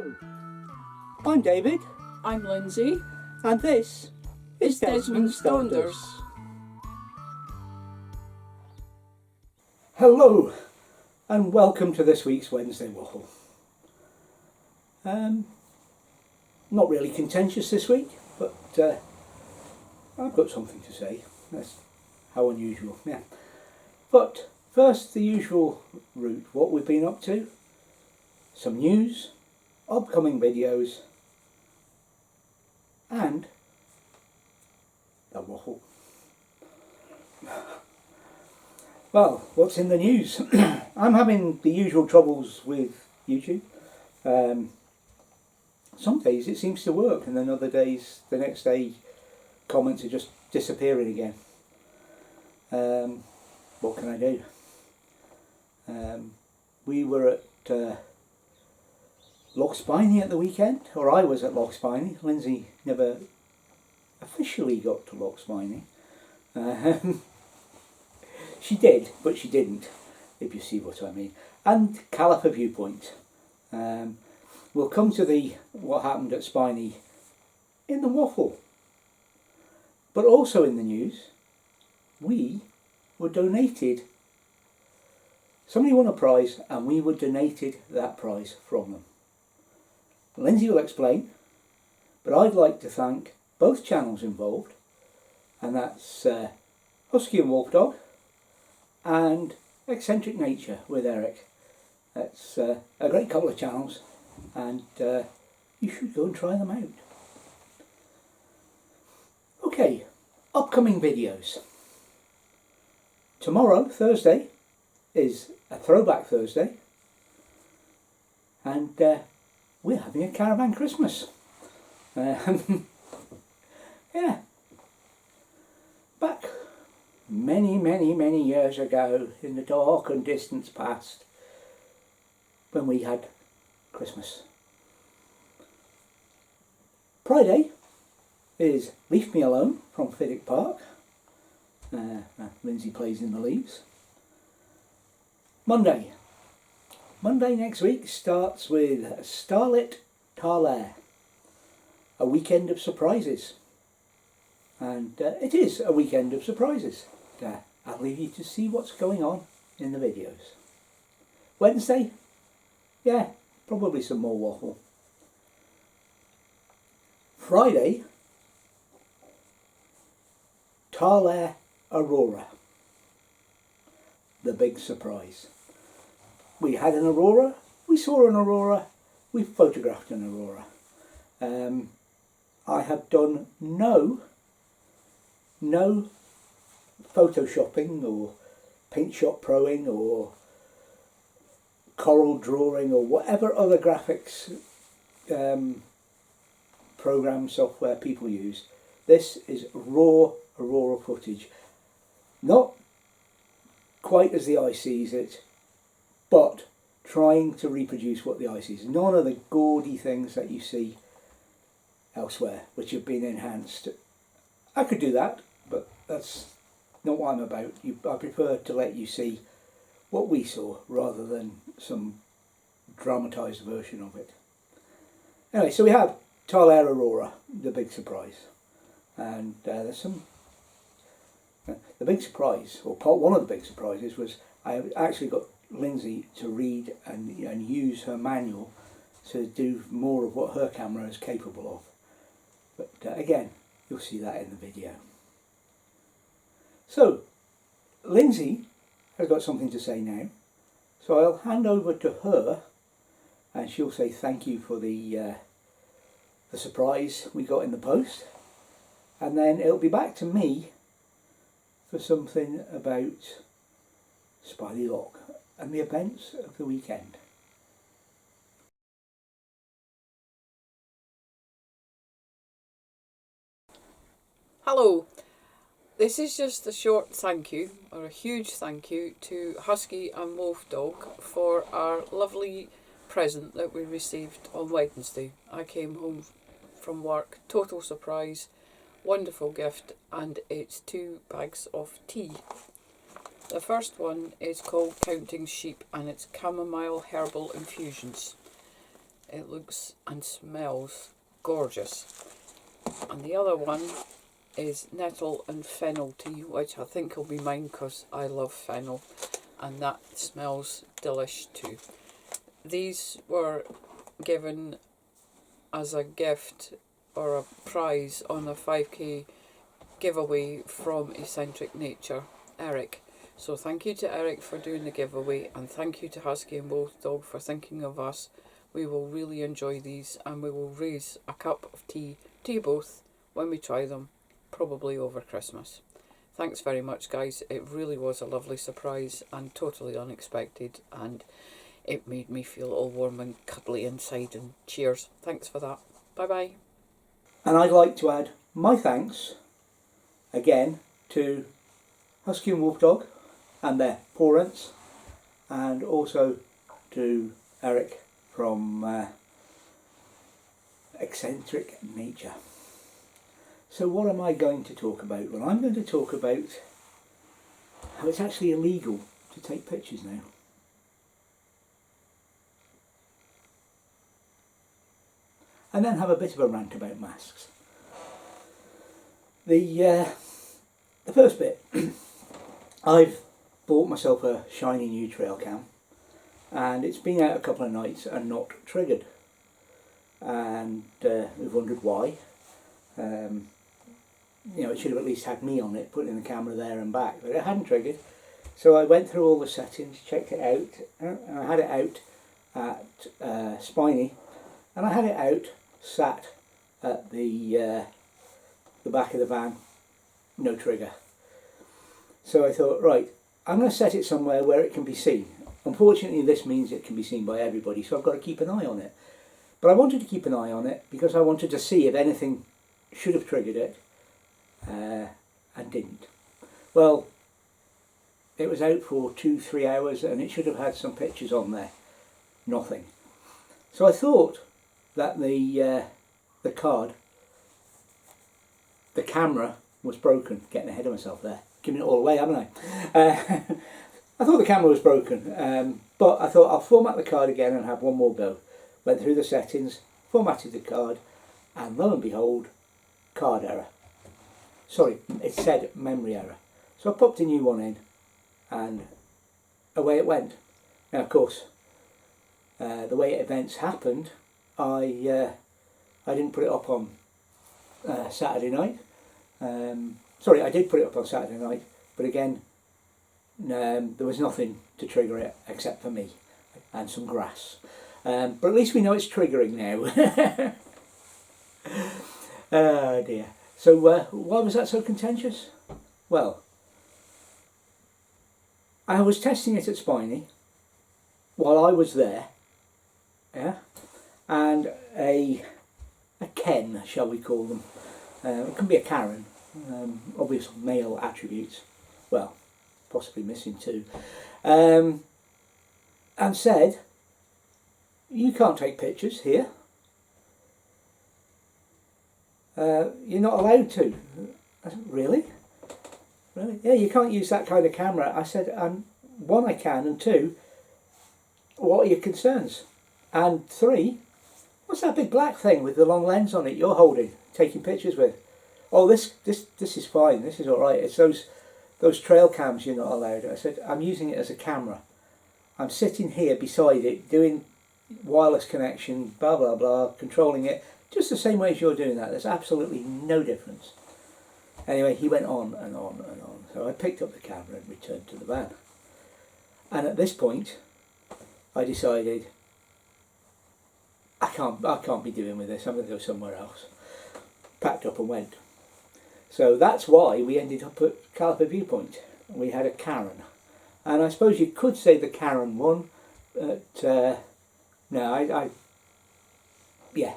Hello, I'm David. I'm Lindsay. And this is Desmond's Donders. Hello, and welcome to this week's Wednesday Waffle. Not really contentious this week, but I've got something to say. That's how unusual, yeah. But first, the usual route, what we've been up to, some news, upcoming videos, and the waffle. Well, what's in the news? I'm having the usual troubles with YouTube. Some days it seems to work, and then other days, the next day, comments are just disappearing again. What can I do? We were at Loch Spiny at the weekend, or I was at Loch Spiny. Lindsay never officially got to Loch Spiny. She did, but she didn't, if you see what I mean. And Caliper Viewpoint. We'll come to what happened at Spiny in the waffle. But also in the news, we were donated. Somebody won a prize and we were donated that prize from them. Lindsay will explain, but I'd like to thank both channels involved, and that's Husky and Wolf Dog and Eccentric Nature with Eric. That's a great couple of channels, and you should go and try them out. Okay, upcoming videos. Tomorrow, Thursday, is a Throwback Thursday, and we're having a Caravan Christmas. Yeah. Back many years ago, in the dark and distant past, when we had Christmas. Friday is Leave Me Alone from FIDDICH Park. Lindsay plays in the leaves. Monday next week starts with STARLIT, TARLAIR, a weekend of surprises. And it is a weekend of surprises. I'll leave you to see what's going on in the videos. Wednesday, yeah, probably some more waffle. Friday, TARLAIR AURORA, the big surprise. We had an aurora, we saw an aurora, we photographed an aurora. I have done no photoshopping or paint shop proing or coral drawing or whatever other graphics program software people use. This is raw aurora footage. Not quite as the eye sees it, but trying to reproduce what the eye sees. None of the gaudy things that you see elsewhere, which have been enhanced. I could do that, but that's not what I'm about. I prefer to let you see what we saw rather than some dramatised version of it. Anyway, so we have TARLAIR AURORA, the big surprise. And there's some... The big surprise, or one of the big surprises, was I actually got Lindsay to read and use her manual to do more of what her camera is capable of. But again, you'll see that in the video. So, Lindsay has got something to say now, so I'll hand over to her and she'll say thank you for the surprise we got in the post, and then it'll be back to me for something about Spiny Loch and the events of the weekend. Hello. This is just a short thank you, or a huge thank you, to Husky and Wolf Dog for our lovely present that we received on Wednesday. I came home from work, total surprise, wonderful gift, and it's 2 bags of tea. The first one is called Counting Sheep, and it's chamomile herbal infusions. It looks and smells gorgeous. And the other one is nettle and fennel tea, which I think will be mine because I love fennel, and that smells delish too. These were given as a gift or a prize on a 5k giveaway from Eccentric Nature, Eric. So thank you to Eric for doing the giveaway, and thank you to Husky and Wolf Dog for thinking of us. We will really enjoy these, and we will raise a cup of tea to you both when we try them, probably over Christmas. Thanks very much, guys. It really was a lovely surprise and totally unexpected, and it made me feel all warm and cuddly inside, and cheers. Thanks for that. Bye bye. And I'd like to add my thanks again to Husky and Wolf Dog and their parents, and also to Eric from Eccentric Nature. So what am I going to talk about? Well, I'm going to talk about how it's actually illegal to take pictures now. And then have a bit of a rant about masks. The first bit, I've bought myself a shiny new trail cam, and it's been out a couple of nights and not triggered, and we've wondered why. You know, it should have at least had me on it, putting the camera there and back, but it hadn't triggered. So I went through all the settings, checked it out, and I had it out at Spiny, and I had it out sat at the back of the van, no trigger. So I thought, right, I'm going to set it somewhere where it can be seen. Unfortunately, this means it can be seen by everybody, so I've got to keep an eye on it. But I wanted to keep an eye on it because I wanted to see if anything should have triggered it, and didn't. Well, it was out for 2-3 hours and it should have had some pictures on there. Nothing. So I thought that the camera was broken. Getting ahead of myself there, giving it all away, haven't I? I thought the camera was broken, but I thought I'll format the card again and have one more go. Went through the settings, formatted the card, and lo and behold, card error. Sorry, it said memory error. So I popped a new one in, and away it went. Now, of course, the way events happened, I didn't put it up on Saturday night. Sorry, I did put it up on Saturday night, but again, there was nothing to trigger it except for me and some grass. But at least we know it's triggering now. Oh dear. So why was that so contentious? Well, I was testing it at Spiny while I was there, yeah, and a Ken, shall we call them, it can be a Karen, obvious male attributes, well, possibly missing too, and said, you can't take pictures here. You're not allowed to. I said, really? Really? Yeah, you can't use that kind of camera. I said, one, I can, and two, what are your concerns? And three, what's that big black thing with the long lens on it you're holding, taking pictures with? Oh, this is fine. This is all right. It's those trail cams you're not allowed. I said, I'm using it as a camera. I'm sitting here beside it, doing wireless connection, blah blah blah, controlling it. Just the same way as you're doing that. There's absolutely no difference. Anyway, he went on and on and on. So I picked up the camera and returned to the van. And at this point, I decided, I can't be doing with this. I'm going to go somewhere else. Packed up and went. So that's why we ended up at Caliper Viewpoint. We had a Karen. And I suppose you could say the Karen won, but no, yeah.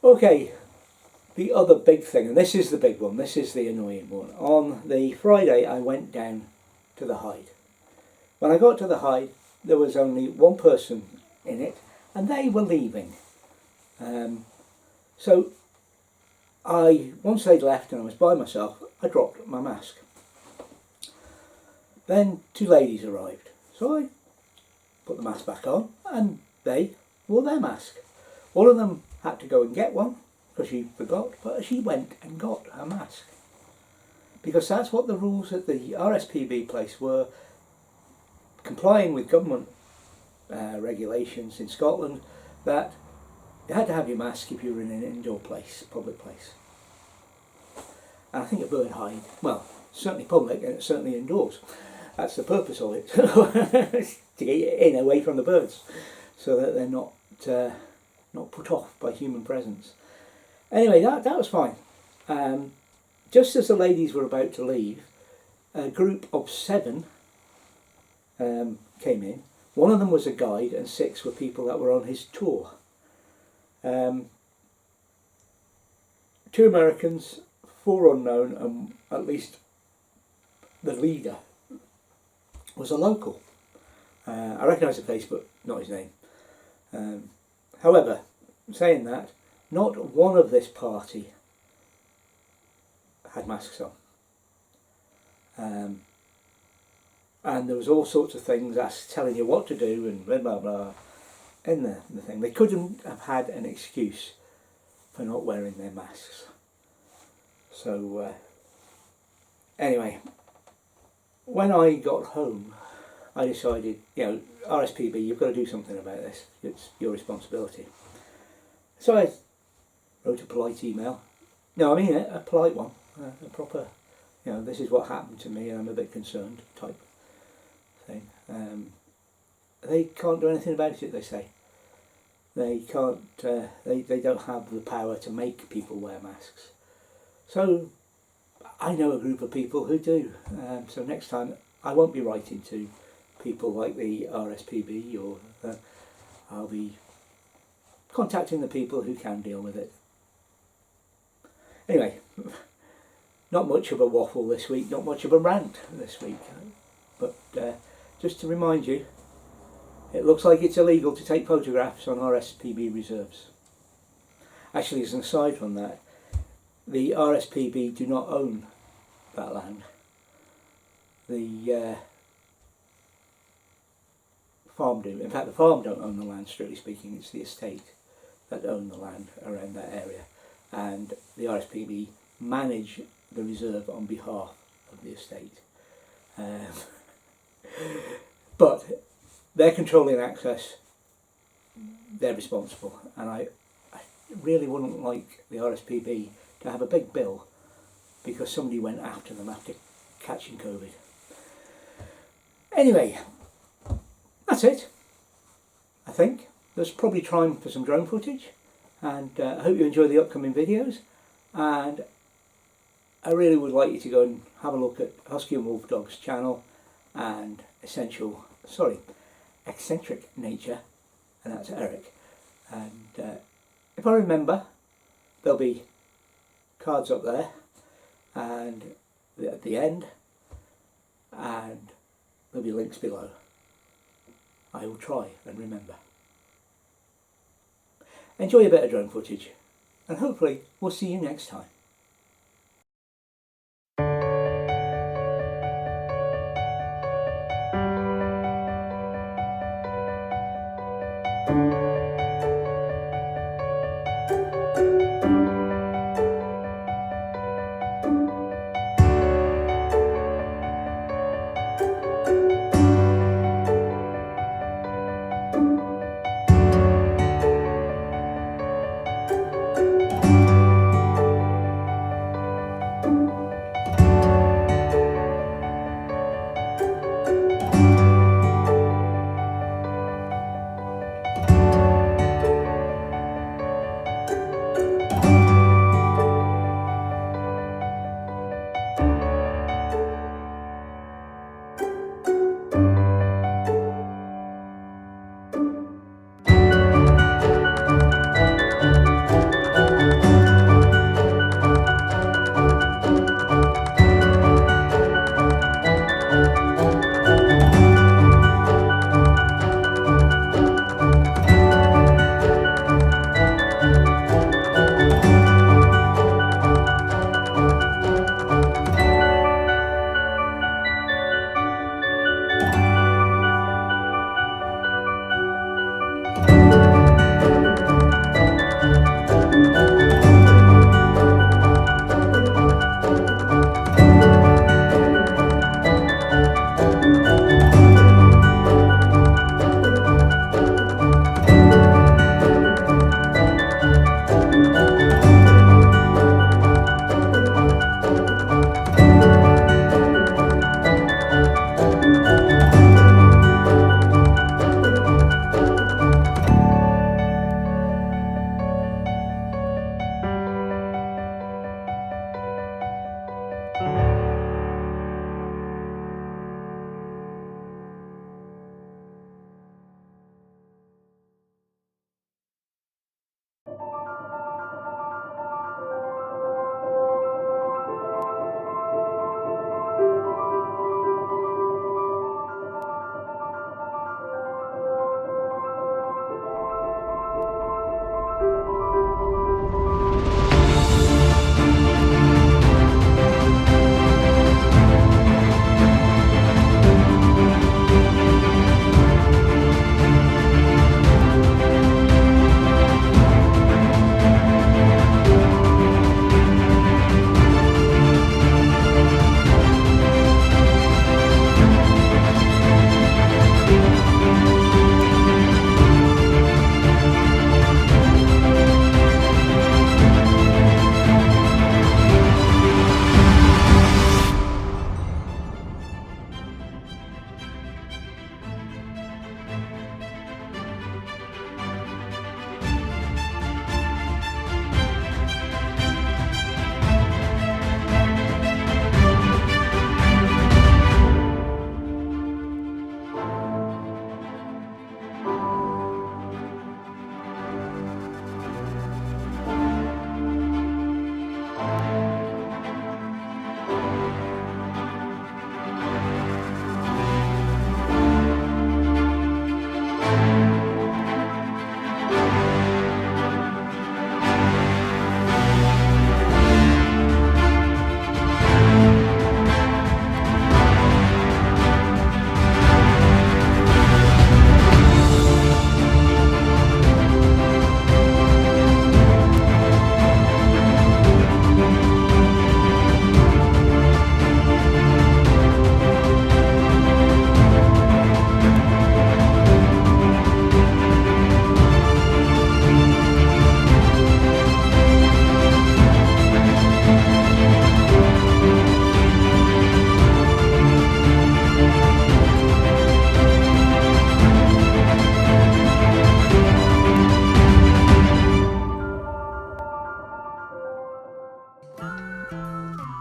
Okay, the other big thing, and this is the big one, this is the annoying one. On the Friday I went down to the hide. When I got to the hide, there was only one person in it, and they were leaving. So once they'd left and I was by myself, I dropped my mask. Then two ladies arrived, so I put the mask back on, and they wore their mask. One of them had to go and get one because she forgot, but she went and got her mask. Because that's what the rules at the RSPB place were, complying with government regulations in Scotland, that you had to have your mask if you were in an indoor place, public place. And I think a bird hide, well, certainly public and it's certainly indoors. That's the purpose of it, to get you in away from the birds, so that they're not put off by human presence. Anyway, that was fine. Just as the ladies were about to leave, a group of 7 came in. One of them was a guide and 6 were people that were on his tour. 2 Americans, 4 unknown, and at least the leader was a local. I recognise the face, but not his name. However, saying that, not one of this party had masks on. And there was all sorts of things telling you what to do and blah blah blah in the thing. They couldn't have had an excuse for not wearing their masks. So anyway, when I got home, I decided, RSPB, you've got to do something about this. It's your responsibility. So I wrote a polite email. No, I mean it, a polite one, a proper, this is what happened to me and I'm a bit concerned type thing. They can't do anything about it, they say. They can't, they don't have the power to make people wear masks. So I know a group of people who do. So next time I won't be writing to people like the RSPB, or I'll be contacting the people who can deal with it. Anyway, not much of a waffle this week, not much of a rant this week, but just to remind you, it looks like it's illegal to take photographs on RSPB reserves. Actually, as an aside from that, the RSPB do not own that land. The farm do. In fact, the farm don't own the land, strictly speaking. It's the estate that own the land around that area, and the RSPB manage the reserve on behalf of the estate. But they're controlling access. They're responsible, and I really wouldn't like the RSPB to have a big bill because somebody went after them after catching COVID. Anyway, that's it. I think there's probably time for some drone footage, and I hope you enjoy the upcoming videos, and I really would like you to go and have a look at Husky and Wolf Dog's channel and Eccentric Nature, and that's Eric. And if I remember, there'll be cards up there and at the end, and there'll be links below. I will try and remember. Enjoy a bit of drone footage, and hopefully we'll see you next time.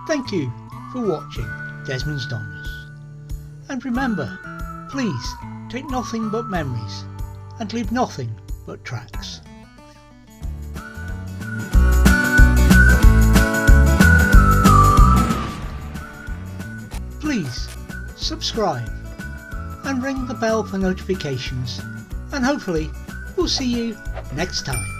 Thank you for watching Desmond's Donners. And remember, please take nothing but memories and leave nothing but tracks. Please subscribe and ring the bell for notifications, and hopefully we'll see you next time.